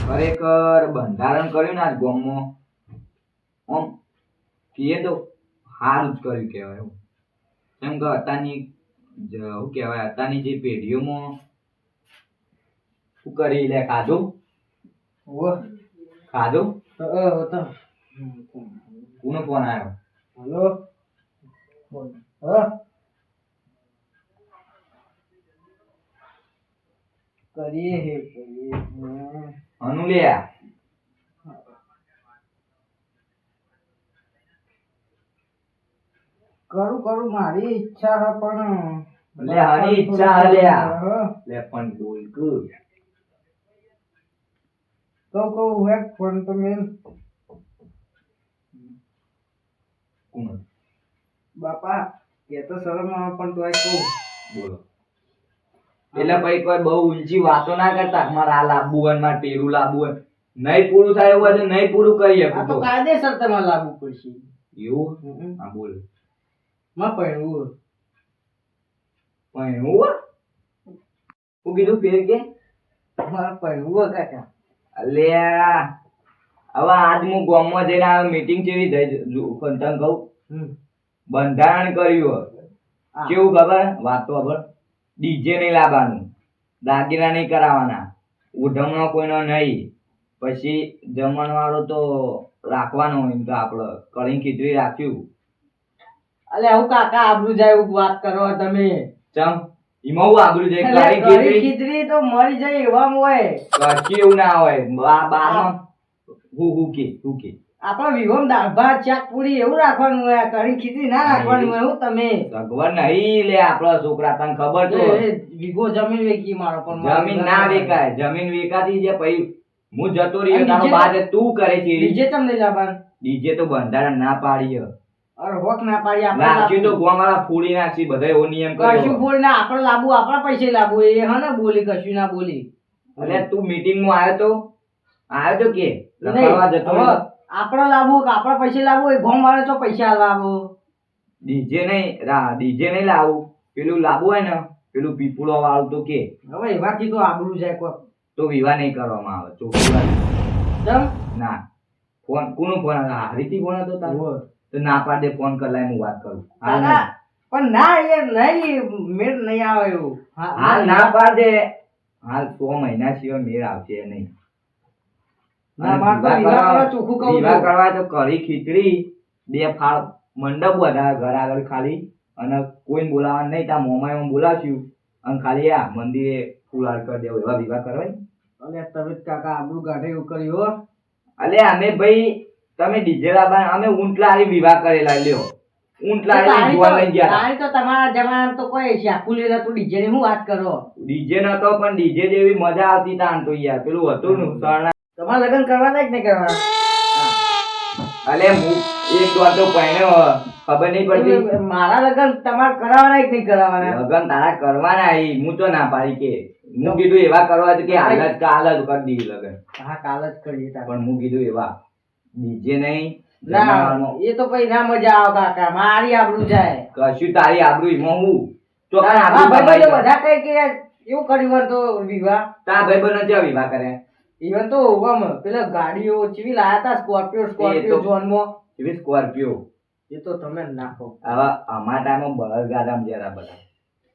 ખરેખર બંધારણ કર્યું ને આજ ગામમાં આમ કીએ તો સારું જ કર્યું કહેવાય એવું. કેમ કે અત્યારની શું કહેવાય અત્યારની જે પેઢીઓમાં શું કરી લે ખાધું ખાધું કોનો ફોન આવ્યો? હલો હા કરીએ અનુ લે કરું મારી ઈચ્છા હે પણ લે હની ઈચ્છા હે લે લે પણ બોલ કુ કહું હે ફોન તો મેલ કોણ બાપા એ તો શરમ આવે પણ તો કહું બોલો. એટલે ભાઈ કોઈ બહુ ઊંચી વાતો ના કરતા મારે આ લાવવું હોય મારે પેલું લાવવું હોય નહીં પૂરું થાય એવું હોય તો નહીં પૂરું કરીએ. આ તો કાયદેસર તમારે લાવવું પડશે એવું? હા બોલ. માં પહેરવું પણ હું કીધું ફેર કે મારે પહેરવું કાકા અલ્યા હવે આજ હું ગામમાં જઈને આવ્યો મીટિંગ જેવી થઈ તને કહું બંધારણ કર્યું કેવું ખબર વાત તો ખબર ડીજે નહીં લાવવાનું દાગીના નહીં કરાવવાના ઉઢમણો કોઈનો નહીં પછી જમણવાળો તો રાખવાનો એમ તો આપડે કળી ખીચડી રાખ્યું. અલે આવું કાકા આબરૂ જાય એવું વાત કરો તમે. ચમ ઈમાં હું આબરૂ જાય કળી ખીચડી તો મરી જાય એવા હોય કશું એવું ના હોય બારમાં હું કે આપણા વિહોમ દાળ ભાત શાક પૂરી એવું રાખવાનું હોય કળી ખીચડી ના રાખવાનું હોય. હું તમે સગવડ નહીં લે આપડા છોકરા તને ખબર તો વીઘો જમીન વેચી મારો પણ જમીન ના વેચાય જમીન વેચાતી છે પછી હું જતો રહ્યો તારો બાદ તું કરે છે ડીજે તમને લાવવાનું ડીજે તો બંધારણ ના પાડી અરે હોક ના પાડી આપણે નાખી તો ગોમાળા ફોડી નાખી બધા એવો નિયમ કર્યો કશું ફોડી ના આપણે લાવવું આપણા પૈસે લાવવું એ હા ને બોલી કશું ના બોલી. એટલે તું મીટિંગ માં આવ્યો તો કે લખાવા જતો આપણે લાવવું કે આપણા પૈસે લાવવું એ ગોમ વાળા તો પૈસા લાવવું ડીજે નહીં લાવું પેલું લાવવું હોય ને પેલું પીપળો વાળું તો કે હવે એવાથી તો આબરૂ જાય કોઈ તો વિવાહ નહીં કરવામાં આવે ચોખ્ખી વાત. ના ફોન કોનો ફોન આવ્યો? હરીથી ફોન હતો તારો તો ના પાડે ફોન કરલા હું વાત કરું પણ ના યાર નહીં મેળ નહીં આવે એવું હાલ ના પાડે હાલ 6 મહિના સિવાય મેળ આવશે નહીં. વિવાહ કરવા તો કઢી ખીચડી 2 ફાળ મંડપ બધા ઘર આગળ ખાલી અને કોઈને બોલાવવાનું નહીં ત્યાં મોમામાં બોલાવ્યું અને ખાલી આ મંદિરે ફૂલાર કરી દેવું એવા વિવાહ કરવાય. અલે તમે કાકા આબરૂ ગાઢે એવું કર્યું અલે અમે ભાઈ તમે ડીજે લાવવા અમે ઊંટલારી વિવાહ કરેલા લ્યો ઊંટલારી જોવા લઈ ગયા તો તમારા જમાનામાં તો કોઈ શાકુલી નતું ડીજે ની હું વાત કરો ડીજે નતો પણ ડીજે જેવી મજા આવતી તાન તો યાર પેલું હતું ને સરણા તમારે લગ્ન કરવાના કે નહીં કરવાના? અલે હું એક વાર તો પહેણ્યો ખબર નહીં પડતી મારા લગ્ન તમારે કરાવવાના કે નહીં કરાવવાના? લગ્ન તારા કરવાના હું તો ના પાડી કે હું કીધું એવા કરવા કે હાલ જ કાલ જ કરી દીધી લગ્ન. હા કાલ જ કરીએ પણ હું કીધું એવા ડીજે નહીં ના એ તો પછી ના મજા આવે કાકા મારી આબરૂ જાય કશું તારી આબરૂ એમાં હું તો બધા કઈ કે એવું કર્યું હોય તો વિવાહ તારા ભાઈબંધો જ્યાં વિવાહ કરે ઈવન તો પેલા ગાડીઓ ચીવી લાયા તા સ્કોર્પિયો જોનમાં એવી સ્કોર્પિયો એ તો તમે નાખો હવે અમારા ટાઈમમાં બળદગાડામાં જરા બધા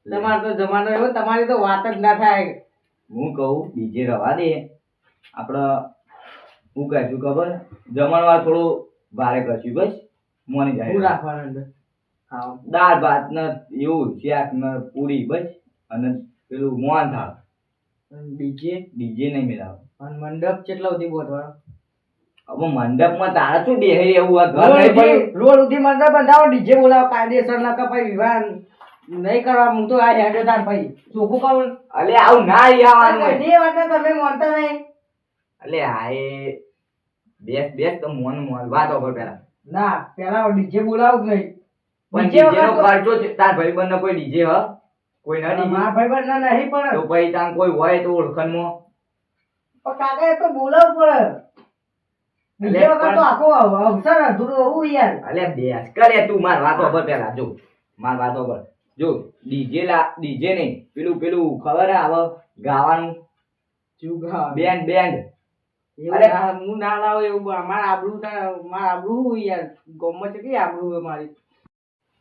તમારો તો જમાનો એવો તમારી તો વાત જ ના થાય. હું કહું ડીજે રવા દે આપડે હું કહીશું ખબર જમણવાર થોડું ભારે કરશું બસ મોની જાય રાખવાનું દાળ ભાત ને એવું શાક ને પૂરી બસ અને પેલું મોહન થાળ ડીજે નહીં મેળાવ અને મંડપ કેટલા સુધી ગોઠવાનો? હવે મંડપમાં તારા શું બેહે એવું આ ઘર નહીં પડ્યું રોડ સુધી મંડપ બંધાવો ડીજે બોલાવો કાયદેસર ના કપાઈ વિવાહ નહીં કરવા હું તો આ હેડો તાર ભાઈ ચોખ્ખું કહું અલે આવું ના આવવાનું બે વાત તમે માનતા નહીં અલે આ એ બેસ તો મોન વાતો કર પેલા ના પેલા ડીજે બોલાવું જ નહીં પણ ડીજે નો ખર્ચો તાર ભાઈબંધ નો કોઈ ડીજે હ કોઈ ના ડીજે મારા ભાઈબંધ ના નહીં પણ તો પછી તાન કોઈ હોય તો ઓળખણમાં પણ કાકા એ તો બોલાવવું પડે ડીજે વગર તો આખો અવસર અધૂરો હોવું યાર. અલે બેસ કરે તું માર વાતો પર પેલા જો માર વાતો પર જો ડીજે નહીં પેલું ખબર હે આવે ગાવાનું બેન્ડ એવું અરે. ના, હું ના લાવું એવું મારા આબરૂ યાર ગોમમાં છે કે આબરૂ હે મારી.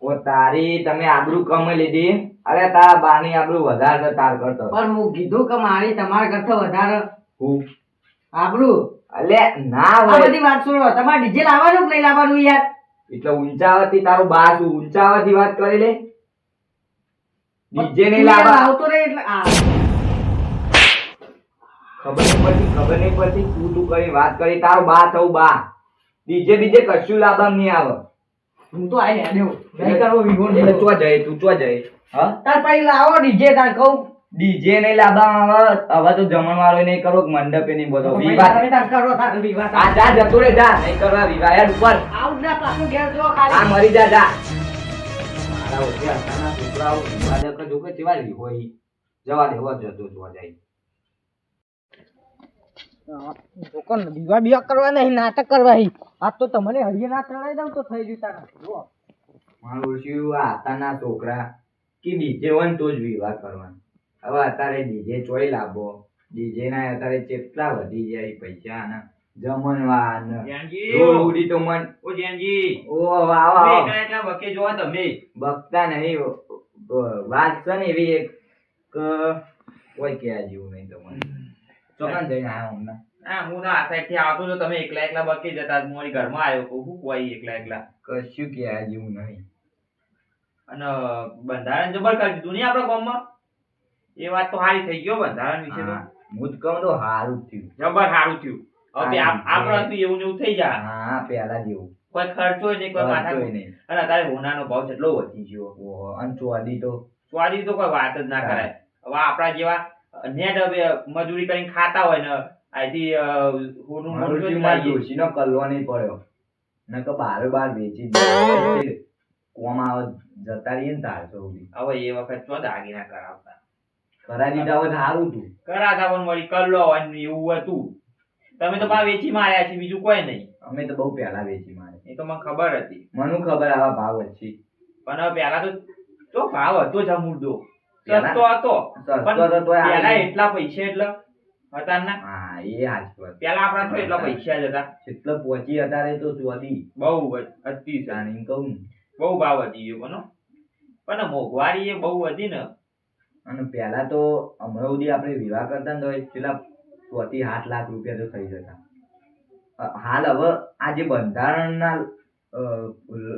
ઓ તારી તમે આબરૂ કમાઈ લીધી. અરે તારા બાની આબરૂ વધારે છે તાર કરતો. પણ હું કીધું કે મારી તમારા કરતા વધારે હું આબરૂ. અલે ના આ હોય બધી વાત છોડો, તમારે ડીજે લાવવાનું કે નહીં લાવવાનું યાર? એટલે ઊંચાવાથી તારું બા શું ઊંચાવાથી વાત કરી લે. ડીજે નહીં તું યાર લાવવા. લાવતો નહીં એટલે ખબર નહીં પડતી તું કરી વાત કરી તારો બા થવું બા. ડીજે બીજે કશું લાવવા નહીં આવે. હું તો આ હેડ્યો નહીં કરવો વિવો એટલે ચો જાય તું ચો જાય. હા તાર પછી લાવો ડીજે તાર કહું. ડીજે નહીં લાવવા આવે. હવે તો જમણવાળો નહીં કરવો મંડપે નહીં બધો વિવાહ. તમે તાર કરો તાર વિવાહ તાર. આ જા જતો રે જા નહીં કરવા વિવાહ યાર ઉપર. આવું જ ના પાછું ઘેર જો આ ખાલી. મરી જા જા. મારા ઓછે આતાના છોકરાઓ વિવાહ જો કે કેવા રી હોય ઈ. જવા દે હો જતો જોવા જાય. લોકોને વિવાહ બીવાહ કરવા નહીં, નાટક કરવા હી. આ તો તમને હળીએ ના ચડાઈ દઉં તો થઈ ગયું તારા. જો મારું શું આ આતાના છોકરા કે ડીજે હોય ને તો જ વિવાહ કરવાનો. હવે અત્યારે ડીજે ચોય લાવો. ડીજે ના અત્યારે કેટલા વધી જાય પૈસા આના જમણવાર ને રોડ ઉડી તો મન ઓ વાહ વાહ બકતા નહીં. વાત છે ને એવી એક કોઈ કે જેવું નહીં તમને. ચોકન જઈને આવ્યો હમણાં. કશું કે જેવું નહીં. અને બંધારણ જબર કરી દીધું નહીં આપણા ગામમાં. એ વાત તો સારી થઈ ગયો બંધારણ વિશે તો. હા, હું જ કહું તો હારું જ થયું. જબર સારું થયું. હવે આપણે હતું એવું ને એવું થઈ જાય. હા પેલા જેવું કોઈ ખર્ચો નહીં, કોઈ માથા ખર્ચોય નહીં. અને અત્યારે હોનાનો ભાવ કેટલો વધી ગયો. ઓહો અને ચોદી તો સ્વાદી તો કોઈ વાત જ ના કરાય. હવે આપણા જેવા નેટ હવે મજૂરી કરીને ખાતા હોય ને અહીંથી હોનું મોટું મનુષ્યમાં લાવીએ. ડોશીનો કલ્લો નહીં પડ્યો. નકર બારે બાર વેચી દીધો. કોમ આવે જતા રહીએ ને તાર સુધી હવે એ વખત ચો દાગીના કરાવતા. કરાવી દીધા હોત સારું હતું. કરાતા પણ વળી કલ્લો હોય ને એવું હતું. તમે તો બા વેચી માર્યા છે, બીજું કોઈ નહીં. અમે તો બહુ પહેલા વેચી મારે. એ તો મને ખબર હતી. મને ખબર આવા ભાવ વચ્ચે પણ હવે પેલા તો ભાવ હતો જ આ મુદ્દો. પેલા? સસ્તો હતો. સસ્તો પણ તો તોય પેલા આવે. એટલા પૈસા એટલે હતા ના. હા એ હાચી વાત. પેલા આપણા તો એટલા પૈસા જ હતા. જેટલો પહોંચી અત્યારે તો ચોદી બહુ હતી છે. જાણીને કહું ને. બહુ ભાવ વધી ગયો કોનો. પણ મોંઘવારી એ બહુ વધી ને. અને પહેલા તો હમણાં સુધી આપણે વિવાહ કરતા ને તો પેલા 7 લાખ રૂપિયા તો થઈ જતા. હાલ હવે આ જે બંધારણના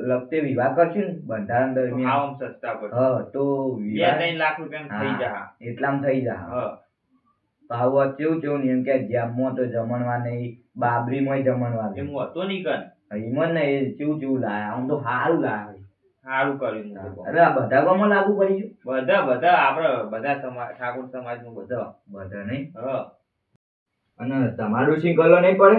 લગતે વિવાહ કરશું ને બંધારણ દરમિયાન આમ સસ્તા પડે. હા તો 2-3 લાખ રૂપિયા થઈ જાય. એટલામાં થઈ જાય. હા. ભાવ કેવું ને એમ કે જેમમાં તો જમણવા નહીં, બાબરીમાં જમણવા એમ નહીં. હતો નહીં કન. ઈમન ને એ કેવું લાયા આમ તો સારું લાયા. સારું કર્યું હું તો કહું. અરે આ બધા ગામમાં લાગુ પડી ગયું. બધા આપણે બધા સમાજ ઠાકોર સમાજ નું બધા. બધા નહીં. હા. અને તમારું શી ગલો નહીં પડે.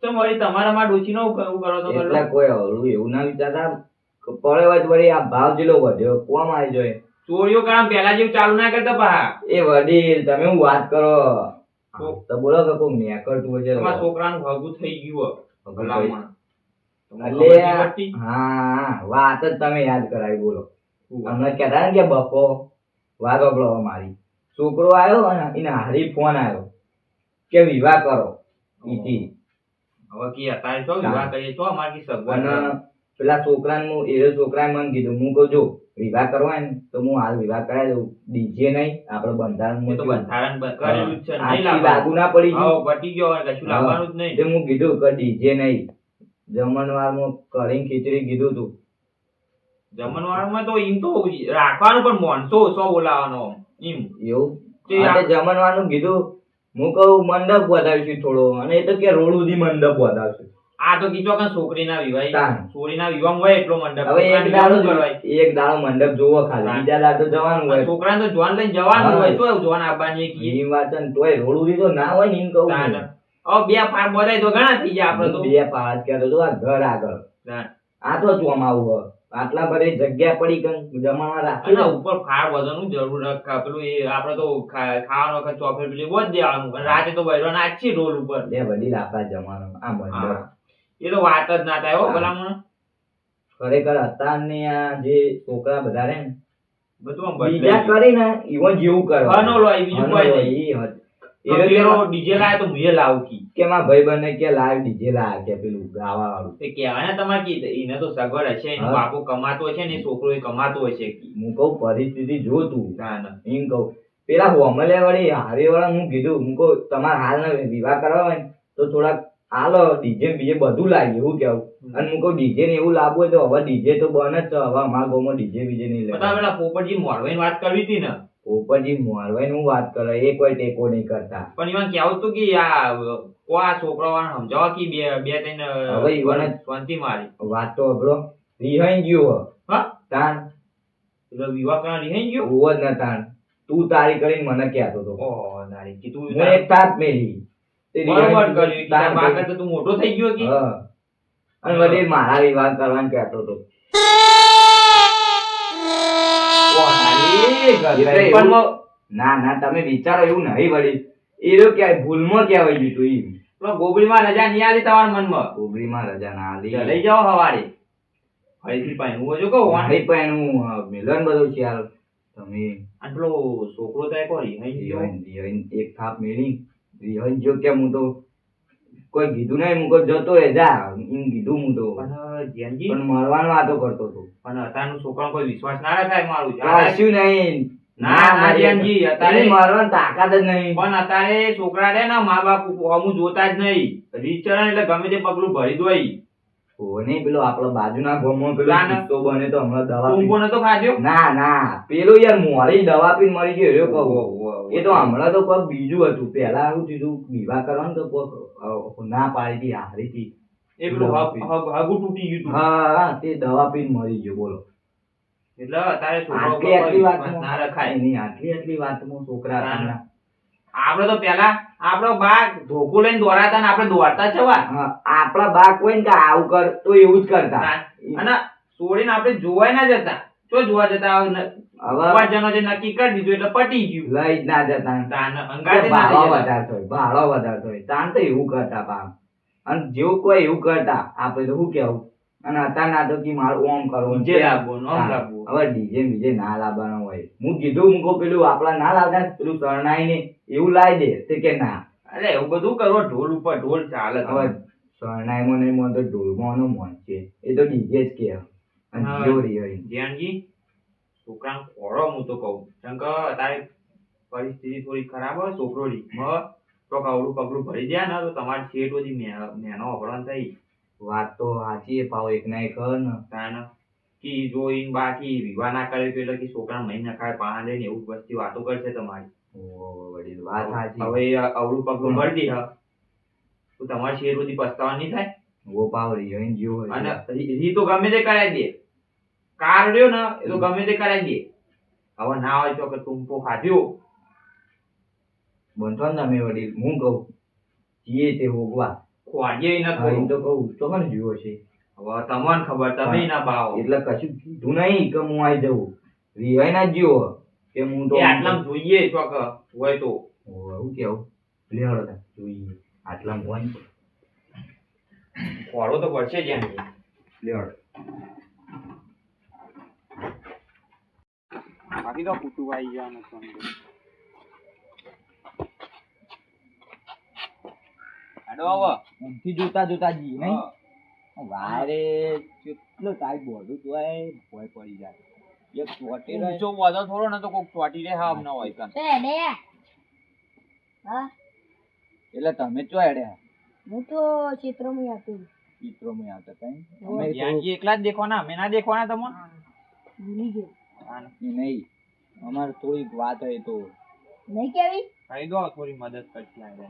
તો વળી તમારા માં ડોશી નો કરો તો એટલે કોઈ હળવું એવું ના વિચારતા કે પડે હોય તો વળી આ ભાવ જેટલો વધ્યો કોમ આવી જોઈએ. ચોરીઓ કામ પેલા જેવું ચાલુ ના કરતા પા. એ વડીલ તમે હું વાત કરો તો બોલો કે કોઈ મેકરતું હોય છે તમારા છોકરાનું હગું થઈ ગયું હગું ભલામણ. એટલે હા વાત જ તમે યાદ કરાવી બોલો. હમણાં કહેતા ને કે બપો વાત ઓગળો મારી છોકરો આવ્યો અને એને હારી ફોન આવ્યો કે વિવાહ કરો ઈથી. હવે કે અત્યારે શું વિવાહ કરીએ છો અમારી સગવડ. અને પેલા છોકરાને મને કીધું હું કહું જો વિવાહ કરવા ને તો હું હાલ વિવાહ કરાવી દઉં. ડીજે નહીં આપણે બંધારણ તો બંધારણ કરેલું જ છે નહીં લાગુ લાવવાનું. ના પડી ગયું. હા પટી ગયો હવે કશું લાવવાનું જ નહીં. તે હું કીધું કે ડીજે નહીં જમણવારમાં કઢી ખીચડી કીધું તું. જમણવારમાં તો એમ તો રાખવાનું પણ માણસો સો બોલાવાનો એમ. એવું તે હા, તે જમણવાનું કીધું. હું કહું મંડપ વધારશું થોડો અને એ તો કે રોડ સુધી મંડપ વધારશું. આ તો કીધો કે છોકરીના વિવાહ તાન. છોકરીના વિવાહ હોય એટલો મંડપ. હવે એક છોકરાને દાડો વિવાહ કરવાય. એક દાડો મંડપ જોવો ખાલી તાન. બીજા દાડો તો જવાનું હોય. છોકરાને તો જોવાન લઈને જવાનું હા. હોય તો જોવાન આવવાની એક ઈ. એ વાત છે ને તોય રોડ સુધી તો ના હોય ને એમ કહું તાન. છું. હવે બે પાર બધાય તો ઘણા થઈ જાય આપડે તો. બે પાંચ કહેતો તો આ ઘર આગળ તાન. આ તો ચોમાવું હોય. આટલા બધી જગ્યા પડી કઈ જમણવા રાખી અને દો. ઉપર ફાળ વધવાનું જરૂર પેલું એ આપડે તો ખાવાનો વખત ચોકલેટ પેલી બોજ દેવાનું અને રાતે તો બૈરો નાચી રોડ ઉપર. બે વડીલ આપણા જમાનો આ મંડપ હા. એ તો વાત જ ના થાય હો હા. ભલામણ. ખરેખર અત્યારની આ જે છોકરા બધા રે ને બધું આમ બીજા બદલાઈ ગયું. કરીને ઈવન જેવું કરે હનો લોય બીજું કોઈ નહીં. એ તો પેલો ડીજે લાવે તો મુએ લાવું કી કે મારા ભાઈબંધને કે લાવ ડીજે લાવ કે પેલું ગાવા વાળું. એ કહેવાય ને તમારે કી એને તો સગવડ હશે, એનો હા. બાપો કમાતો હશે ને એ છોકરો એ કમાતો હશે કી. હું કહું પરિસ્થિતિ જો તું ના ના એમ કહું પેલા હોમલે વાળી હારી વાળા હું કીધું હું કહું તમારે હાલ ને વિવાહ કરવા હોય ને તો થોડાક હાલો ડીજે બીજે બધું લાગે એવું કેવું. અને હું કહું ડીજે ને એવું લાવવું હોય તો હવે ડીજે તો બને જ છે. હવે અમારા ગામમાં ડીજે બીજે નહીં બધા લેવા. પેલા પોપટજી મોરવાઈની વાત કરવી હતી ને, પોપટજી મોરવાઈ હું વાત કરે એ કોઈ ટેકો નહીં કરતા. પણ એમાં કેવું હતું કે આ છોકરાઓને સમજાવવા કે બે ત્રણ હવે ઈવોને શાંતિ મારી વાત તો અઘરો રિહાઈ ગયો હા તાન એટલે વિવાહ કરવા રિહાઈ ગયો. ઉવો જ ન તાન તું તારી કરીને મને કહેતો હતો. ઓહો નારી કીધું હું એક તાપ મેલી તે બરોબર રિહાઈ કર્યું કે તાન તારા બા કરતા તું મોટો થઈ ગયો કે હા. અને વળી મારા વિવાહ કરવાનું કહેતો હતો. ઓહ, નારી, એટલે ગધેડપણમાં ના ના તમે વિચારો એવું નહીં વળી એ રહ્યો ક્યાંય ભૂલમાં કહેવાય ગયું તું ઈ. પેલો ગોબડીમાં રજા નહીં આલી તમારા મનમાં. કોબરીમાં રજા ના આલી. લઈ જાઓ હવારે ફરીથી પાણી હું હજુ કહું મારી પણ હું મિલન બધું છે યાર તમે અને પેલો છોકરો તો એક વાર રિહાઈ ગયો. રિહાઈ એક થાપ મેલી રિહાઈ ગયો કે હું તો કોઈ કીધું નહીં હું કોઈ જતો રહે જા એમ કીધું હું તો પણ ધ્યાનજી પણ મરવાનો વાતો કરતો હતો. પણ અત્યારનું છોકરાનો કોઈ વિશ્વાસ ના રખાય મારું જા. કશું નહીં ના ના ધ્યાનજી અત્યારે એની મરવાની તાકાત જ નહીં. પણ અત્યારે છોકરા રે ને મા બાપ અમુક જોતા જ નહીં. રીચરણ એટલે ગમે તે પગલું ભરી દોઈ. ઓ નહીં પેલો આપણો બાજુના ગામમાં પેલો ના, ના. કિસ્સો બને તો હમણાં દવા ટૂંકો નતો ખાધ્યો. ના ના પેલો યાર મોરી દવા પીને મરી ગયો એરો કહું. એ તો હમણાં તો કોક બીજું હતું પેલા એવું થયું વિવાહ કરવાનું તો કોક ના પાડી હતી હારી હતી. એ પેલું હગું તૂટી ગયું તું. હા હા તે દવા પીને મરી ગયો બોલો. એટલે અત્યારે છોકરા ઉપર આટલી કોઈ આટલી વિશ્વાસ ના વાતમાં રખાય. એની આટલી વાતમાં છોકરા ના, ના. હતા. આપડે તો પેલા આપડો બા ધોકો લઈને દોડાતા ને આપડે દોડતા છવા. હા, આપણા બા કોઈ ને કે આવું કર તો એવું જ કરતા. અને છોડીને આપણે જોવાય ના જતા. તો જોવા જતા હવે જનો જે નક્કી કરી દીધું એટલે પટી ગયું. લઈ જ ના જતા. તાન અંગાતે ના ભાડો લઈ જતા. વધારતો હોય ભાડો વધારતો હોય તાન તો એવું કરતા બા. અને જેવું કોઈ એવું કરતા આપણે તો શું કેવું. અને અત્યારના તો કે મારું ઓમ કરવું ડીજે લાવવું, ઓમ લાવવું. હવે ડીજે બીજે ના લાવવાનો હોય. હું કીધું હું કહું પેલું આપડા ના લાવતા પેલું શરણાઈ ને એવું લાવી દે તે કે ના. અરે એવું બધું કરવો ઢોલ ઉપર ઢોલ ચાલે. હવે શરણાઈમાં નહીં મોન તો ઢોલમાં નો મોન છે એ તો ડીજે જ કે. અને હા. જેવો રહ્યો એ. ધ્યાનજી છોકરાને ખોળો હું તો કહું. કેમ કે અત્યારે પરિસ્થિતિ થોડી ખરાબ હોય છોકરો રીતમાં તો કવડું પગલું ભરી જાય ને તો તમારી શેઠ બધી મેનો અપહરણ થઈ. વાત તો સાચી પાવ એક ના એક ખર ને. તાન કી જોઈને બાકી વિવાહ ના કરે તો એટલે કે છોકરા મહી નખાય પાણા લઈને એવું વસ્તી વાતો કરશે તમારી. ઓહો, વડીલ વાત સાચી. હવે અવળું પગલું ભરી દે તો તમારી શેર બધી પસ્તાવા નહીં થાય. વો પાવ રહ્યો એમ જેવો હોય. અને રી તો ગમે તે કરાવી દે. કાર રહ્યો ને એ તો ગમે તે કરાવી દે. હવે ના હોય તો કે ટૂંપો ખાધ્યો. બનતો ને તમે વડીલ હું કહું જીએ તે હોગવા. ખોવાડીએ ન હા, એમ થોડું. તો કહું તો મને જીવો છે. હવે તમને ખબર તમે ના ભાવો. એટલે કશું કીધું નહીં કે હું આવી જવું. રિહાઈ ના જ જીવો કે હું તો એ આટલામાં જોઈએ ચોક હોય તો. ઓહો, એવું કેવું લેવડો તા જોઈએ આટલામાં હોય ને ખોળો તો પડશે જ એમ. લેવડો. બાકી તો કુટુંબ આવી જવાનું છે. હેડો હવે. ઊંઘથી જોતા જોતા જઈએ નહીં. વારે કેટલો ટાઈટ બોધું તોય ભોય પડી જાય. એક ચોટેલો ઊંચો વધો થોડો ને તો કોક ચોટી રહે હાવ ના હોય કાન. હા એટલે તમે ચો હેડે હું તો ક્ષેત્રમાં હતી ચિત્રોમાં આવતા કઈ ઓય. અમે ધ્યાનજી એકલા જ દેખવાના અમે ના દેખવાના તમને. ભૂલી ગયો નહીં અમારે થોડીક વાત હોય તો નહીં કેવી કહી દો થોડી મદદ કરતી આવે.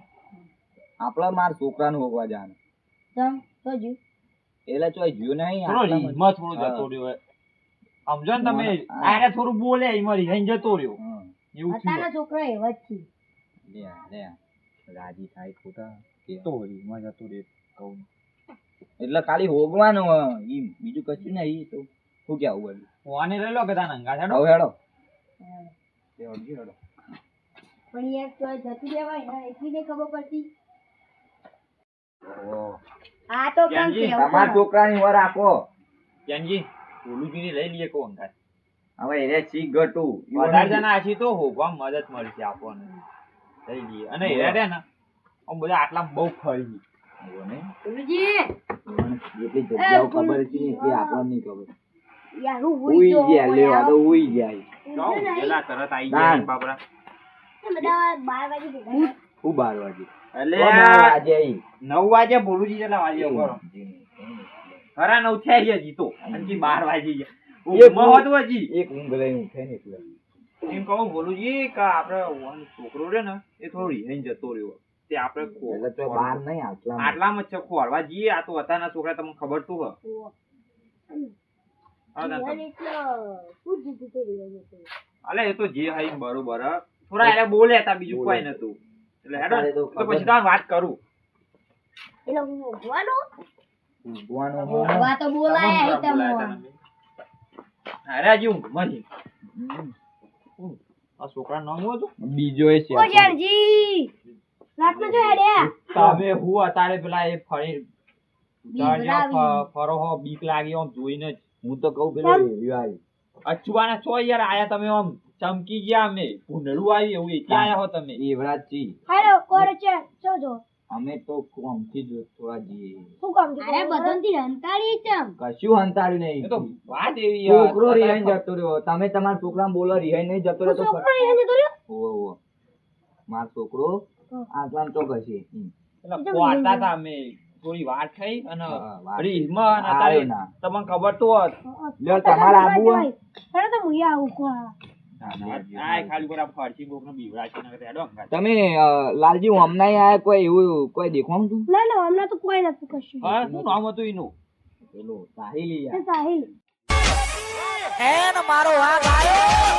આપડા મારા છોકરાનું હોગવા જવાનું તમ તો જો એટલે ચોય જીવ નહીં થોડો આટલામાં જ. રીતમાં થોડો જતો રહ્યો. સમજો ને તમે હા. આને થોડું બોલે એમાં રીહાઈને જતો રહ્યો. હા. એવું અત્યારના થયું. છોકરા એવા જ છે લે રાજી થાય ખોટા કે. તો રીહમાં જતો રહ્યો કહું. એટલે ખાલી હોગવાનું હે, ઈમ બીજું કશું નહીં તો શું કેવું બધું આને લઈ લો કે તાન અંગાત હેડો. હવે હેડો હા. તે હળજી હેડો. પણ યાર તો જતું રહેવાય ને એટલી નહીં ખબર પડતી ઓહો. આ તો કેમ ધ્યાનજી, કેવું તમારા પડે? છોકરાની વર આપો ધ્યાનજી ભોલુજીને લઈ લઈએ કહો અંગાત. હવે એને શીખ ઘટું વધારે જણા આછી તો હોગવામાં મદદ મળશે આપણને. થઈ ગઈ અને હેરા રે ને આમ બધા આટલા બહુ ફરી ગઈ એવો નહીં? ગુરુજી જેટલી જગ્યાઓ ખબર હતી ને એટલી આપણને નહીં ખબર. યાર હું ઉઈ ગયા લ્યો, આ તો ઉઈ ગયા. જાઓ પેલા તરત આવી ના. ગયા બાપરા બધા 12 વાગે ભેગા હું 12 વાગે. એટલે ઓ, 9 વાગે આવી. 9 વાગે બોલુજી કેટલા વાગે કરો ખરા 9 થયા છે હજી તો હજી 12 વાગી ગયા ઊંઘમાં હોતું હજી એક ઊંઘ લઈને ઉઠે ને એટલે. એમ કહું બોલુજી કે આપણે ઓવાનો છોકરો રે ને એ થોડો રિહાઈને જતો રહ્યો તે આપણે એટલે તો બહાર નહીં આટલામાં. આટલામાં જ છે ખોરવા જઈએ આ તો હતાના છોકરા તમને ખબર તો હા એટલે શું જીતી તે રહ્યો છે અલે એ તો જે હાઈ બરોબર હ. થોડા એટલે બોલે હતા બીજું કોઈ નતું એટલે હેડો અત્યારે તો તો પછી તમને વાત કરું એટલે હું ઊંઘવાનો ઊંઘવાનું હોય. ઊંઘવા તો બોલાયા હે બોલાયા તમો હતા અરે હજી ઊંઘમાં છે. આ છોકરા નામ હતું બીજો એ છે ઓ યારજી રાતમાં જો હેડ્યા તમે હું અત્યારે પેલા એ ફરી બીવડાવી. ફરો હો બીક લાગી આમ જોઈને જ હું તો કહું પેલો રેડિયો આવી. અચવાના છો યાર આયા તમે આમ ચમકી ગયા અમે ભૂંડળું આવ્યું એવું એથી આયા હો તમે એવડા જ છીએ. હેલો કોર છે જો જો અમે તો કોમથી જ થોડા જઈએ. શું કામ છે અરે બધોથી હંતાડી ચમ કશું હંતાડ્યું એ નહીં. તો વાત એવી છોકરો રિહાઈને જતો રહ્યો. તમે તમારા છોકરાને બોલો રિહાઈને નહીં જતો રહ્યો તો છોકરો અહીંયા જતો રહ્યો ઓવો, ઓવો. મારો છોકરો આટલામાં ચોક હશે. એટલે પોતા હતા અમે થોડી વાત થઈ અને હા, વાત. રીલમાં અને આવ્યો અત્યારે ના. તમને ખબર તો હોત લ્યો, તમારે આબુ હોય? હેડો તો હું આવું કોણ આ ખાલી પર આ ફરસી કોકનો બીવડાચી નાખે હેડો અંગાત. તમે લાલજી હમણાં આયા કોઈ એવું કોઈ દેખવાનું હતું? ના ના હમણાં તો કોઈ નથી કશું હા શું નામ હતું એનું પેલો સાહિલ યાર. તે સાહિલ એન મારો વાઘ આવ્યો